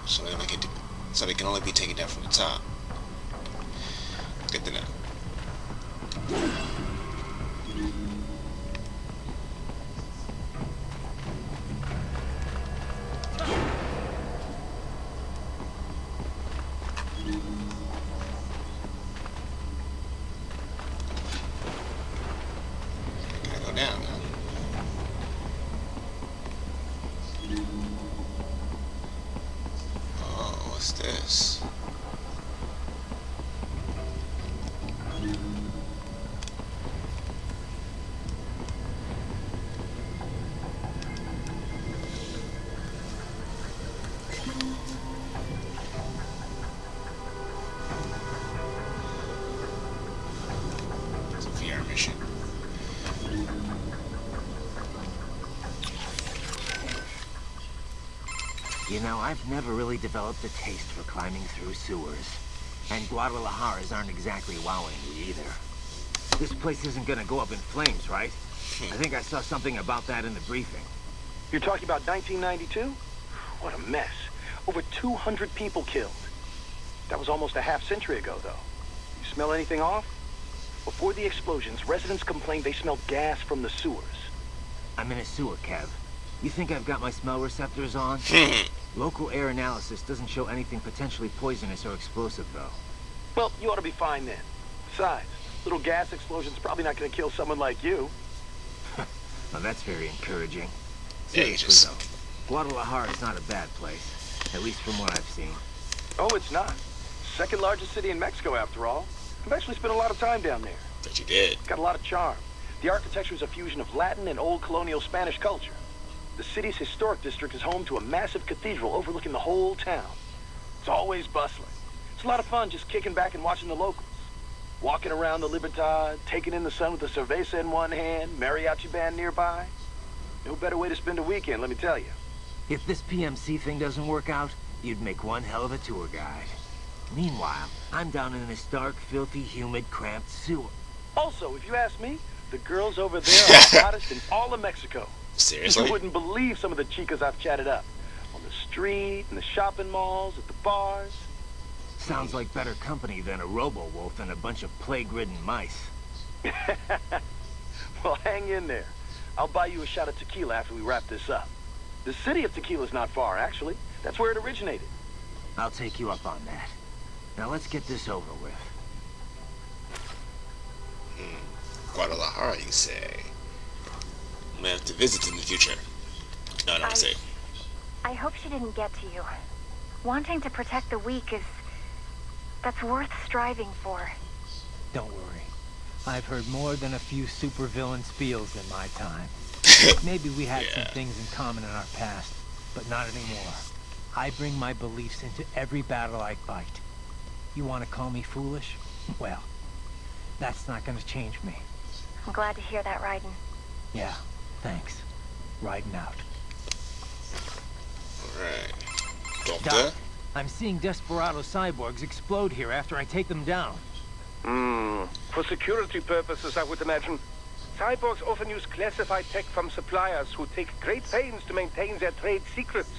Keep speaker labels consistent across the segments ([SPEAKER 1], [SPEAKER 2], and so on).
[SPEAKER 1] So so they can only be taken down from the top. Good to know. Gotta go down now. Oh, what's this? It's a VR mission.
[SPEAKER 2] You know, I've never really developed a taste for climbing through sewers. And Guadalajaras aren't exactly wowing me either. This place isn't gonna go up in flames, right? I think I saw something about that in the briefing.
[SPEAKER 3] You're talking about 1992? What a mess. Over 200 people killed. That was almost a half-century ago, though. You smell anything off? Before the explosions, residents complained they smelled gas from the sewers.
[SPEAKER 2] I'm in a sewer, Kev. You think I've got my smell receptors on? Local air analysis doesn't show anything potentially poisonous or explosive, though.
[SPEAKER 3] Well, you ought to be fine then. Besides, little gas explosion's probably not going to kill someone like you.
[SPEAKER 2] Well, that's very encouraging.
[SPEAKER 1] Yeah, you
[SPEAKER 2] Seriously,
[SPEAKER 1] just...
[SPEAKER 2] though, Guadalajara is not a bad place, at least from what I've seen.
[SPEAKER 3] Oh, it's not. Second largest city in Mexico, after all. I've actually spent a lot of time down there.
[SPEAKER 1] Bet you did.
[SPEAKER 3] Got a lot of charm. The architecture is a fusion of Latin and old colonial Spanish culture. The city's historic district is home to a massive cathedral overlooking the whole town. It's always bustling. It's a lot of fun just kicking back and watching the locals. Walking around the Libertad, taking in the sun with a cerveza in one hand, mariachi band nearby. No better way to spend a weekend, let me tell you.
[SPEAKER 2] If this PMC thing doesn't work out, you'd make one hell of a tour guide. Meanwhile, I'm down in this dark, filthy, humid, cramped sewer.
[SPEAKER 3] Also, if you ask me, the girls over there are the hottest in all of Mexico.
[SPEAKER 1] Seriously?
[SPEAKER 3] You wouldn't believe some of the chicas I've chatted up. On the street, in the shopping malls, at the bars.
[SPEAKER 2] Sounds like better company than a robo-wolf and a bunch of plague-ridden mice.
[SPEAKER 3] Well, hang in there. I'll buy you a shot of tequila after we wrap this up. The city of Tequila's not far, actually. That's where it originated.
[SPEAKER 2] I'll take you up on that. Now let's get this over with.
[SPEAKER 1] Guadalajara, you say? I'm gonna have to visit in the future. No, I don't want to say.
[SPEAKER 4] I hope she didn't get to you. Wanting to protect the weak that's worth striving for.
[SPEAKER 5] Don't worry. I've heard more than a few supervillain spiels in my time. Maybe we had some things in common in our past, but not anymore. I bring my beliefs into every battle I fight. You want to call me foolish? Well, that's not going to change me.
[SPEAKER 4] I'm glad to hear that, Raiden.
[SPEAKER 5] Yeah, thanks. Riding out.
[SPEAKER 1] Alright. Doctor?
[SPEAKER 5] Doc, I'm seeing desperado cyborgs explode here after I take them down.
[SPEAKER 6] For security purposes, I would imagine. Cyborgs often use classified tech from suppliers who take great pains to maintain their trade secrets.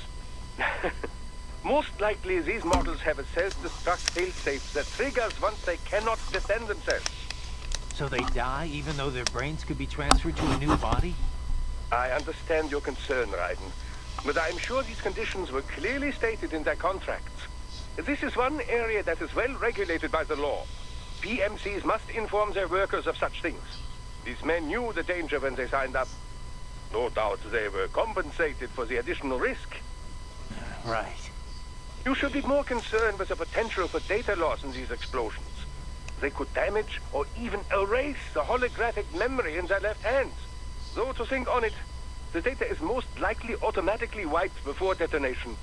[SPEAKER 6] Most likely, these models have a self-destruct failsafe that triggers once they cannot defend themselves.
[SPEAKER 5] So they die even though their brains could be transferred to a new body?
[SPEAKER 6] I understand your concern, Raiden, but I'm sure these conditions were clearly stated in their contracts. This is one area that is well regulated by the law. PMCs must inform their workers of such things. These men knew the danger when they signed up. No doubt they were compensated for the additional risk.
[SPEAKER 5] Right.
[SPEAKER 6] You should be more concerned with the potential for data loss in these explosions. They could damage or even erase the holographic memory in their left hands. Though to think on it, the data is most likely automatically wiped before detonation.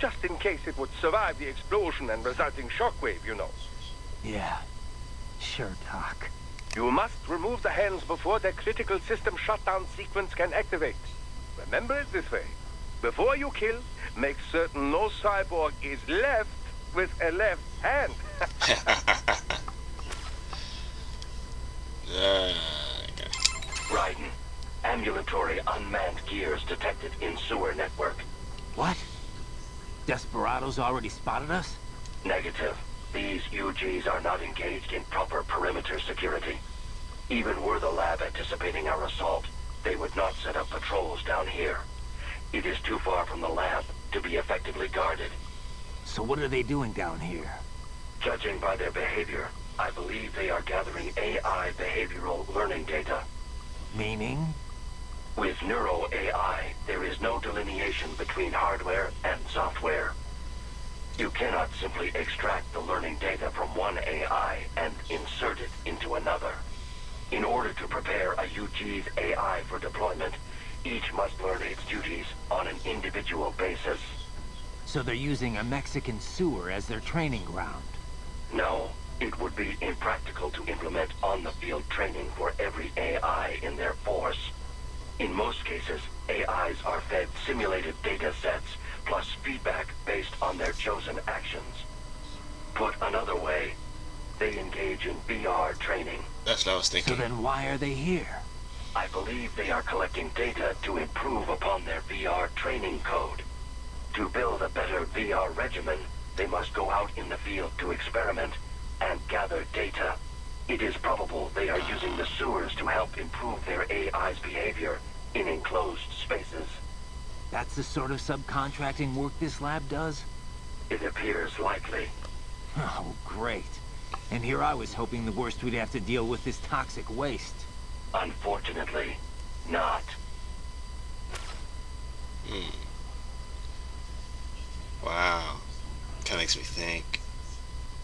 [SPEAKER 6] Just in case it would survive the explosion and resulting shockwave, you know.
[SPEAKER 5] Yeah. Sure, Doc.
[SPEAKER 6] You must remove the hands before the critical system shutdown sequence can activate. Remember it this way. Before you kill, make certain no cyborg is left with a left hand.
[SPEAKER 1] Okay.
[SPEAKER 7] Raiden, ambulatory unmanned gears detected in sewer network.
[SPEAKER 2] What? desperados already spotted us?
[SPEAKER 7] Negative. These UGs are not engaged in proper perimeter security. Even were the lab anticipating our assault, they would not set up patrols down here. It is too far from the lab to be effectively guarded.
[SPEAKER 2] So what are they doing down here?
[SPEAKER 7] Judging by their behavior, I believe they are gathering AI behavioral learning data.
[SPEAKER 2] Meaning?
[SPEAKER 7] With Neuro AI, there is no delineation between hardware and software. You cannot simply extract the learning data from one AI and insert it into another. In order to prepare a UG's AI for deployment, each must learn its duties on an individual basis.
[SPEAKER 2] So they're using a Mexican sewer as their training ground?
[SPEAKER 7] No, it would be impractical to implement on-the-field training for every AI in their force. In most cases, AIs are fed simulated data sets, plus feedback based on their chosen actions. Put another way, they engage in VR training.
[SPEAKER 1] That's what I was thinking.
[SPEAKER 2] So then why are they here?
[SPEAKER 7] I believe they are collecting data to improve upon their VR training code. To build a better VR regimen, they must go out in the field to experiment and gather data. It is probable they are using the sewers to help improve their AI's behavior in enclosed spaces.
[SPEAKER 2] That's the sort of subcontracting work this lab does?
[SPEAKER 7] It appears likely.
[SPEAKER 2] Oh, great. And here I was hoping the worst we'd have to deal with is toxic waste.
[SPEAKER 7] Unfortunately, not.
[SPEAKER 1] Wow. Kind of makes me think.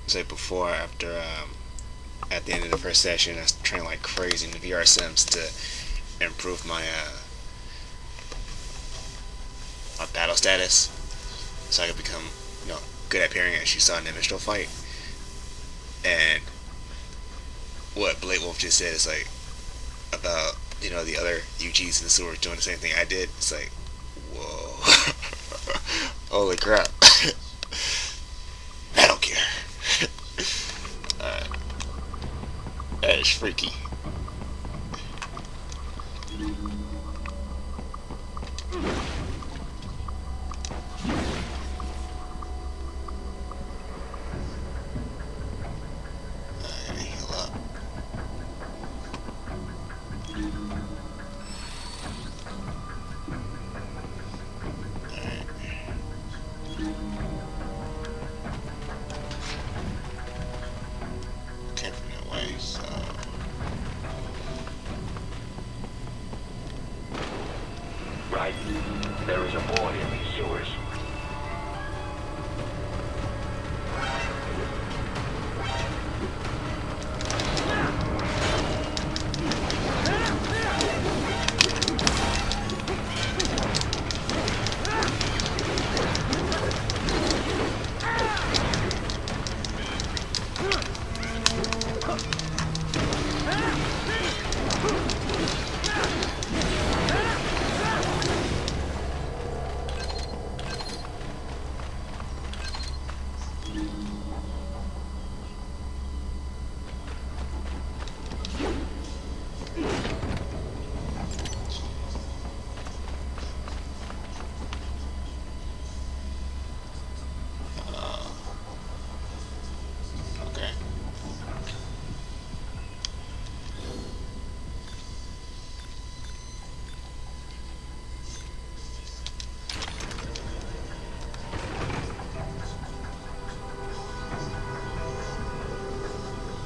[SPEAKER 1] It's like before, after, at the end of the first session, I was training like crazy in the VR sims to improve my, my battle status, so I could become, good at parrying, as you saw in the initial fight. And what Blade Wolf just said is like about the other UGs in the sewer doing the same thing I did. It's like, whoa, holy crap! I don't care. That is freaky.
[SPEAKER 7] Right. There is a boy in these sewers.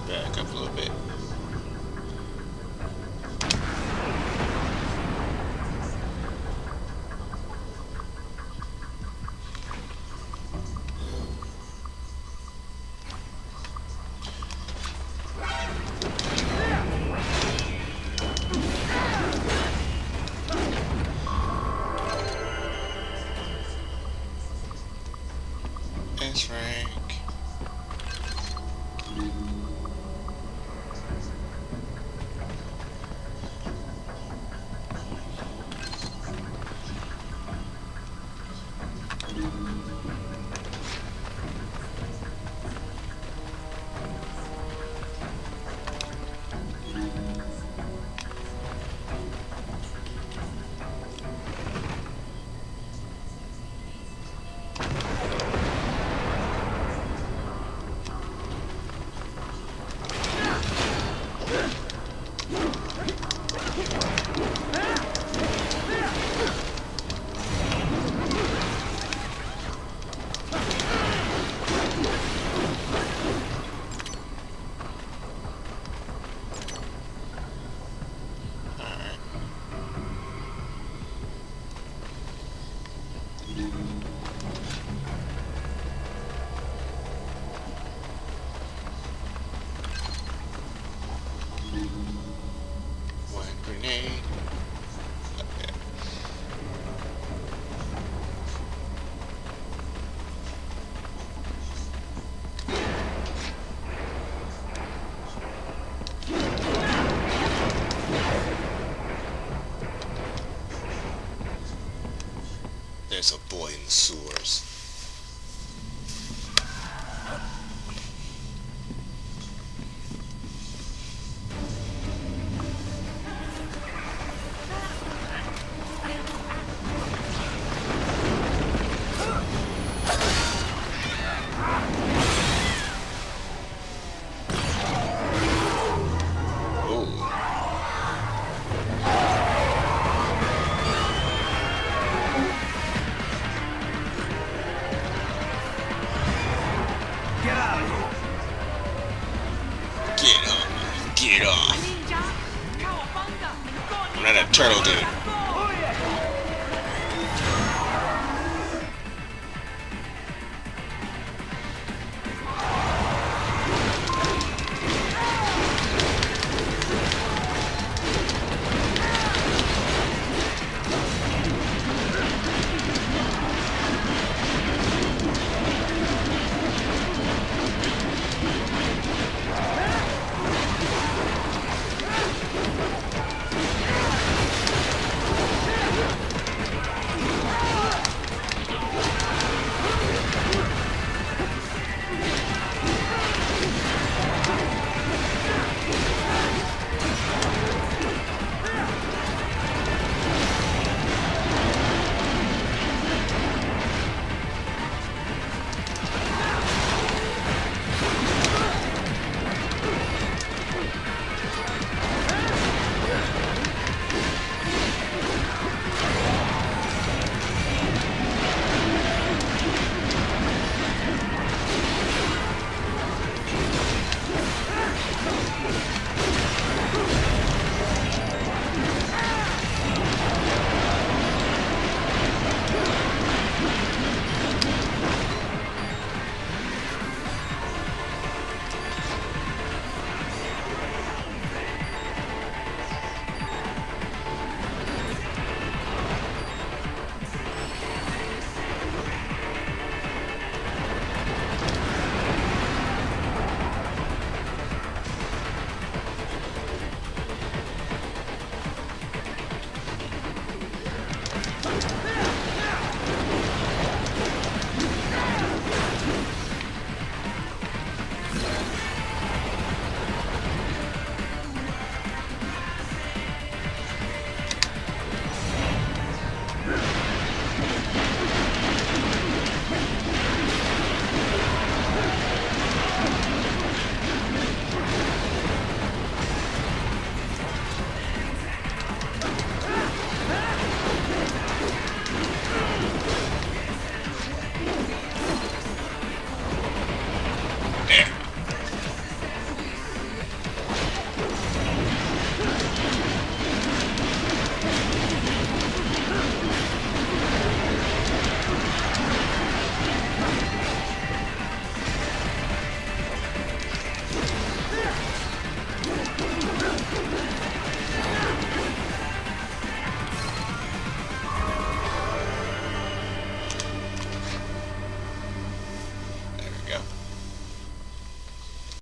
[SPEAKER 7] Back up a little bit. That's Frank.
[SPEAKER 1] One grenade. Okay. There's a boy in the sewers. Get off. I'm not a turtle dude.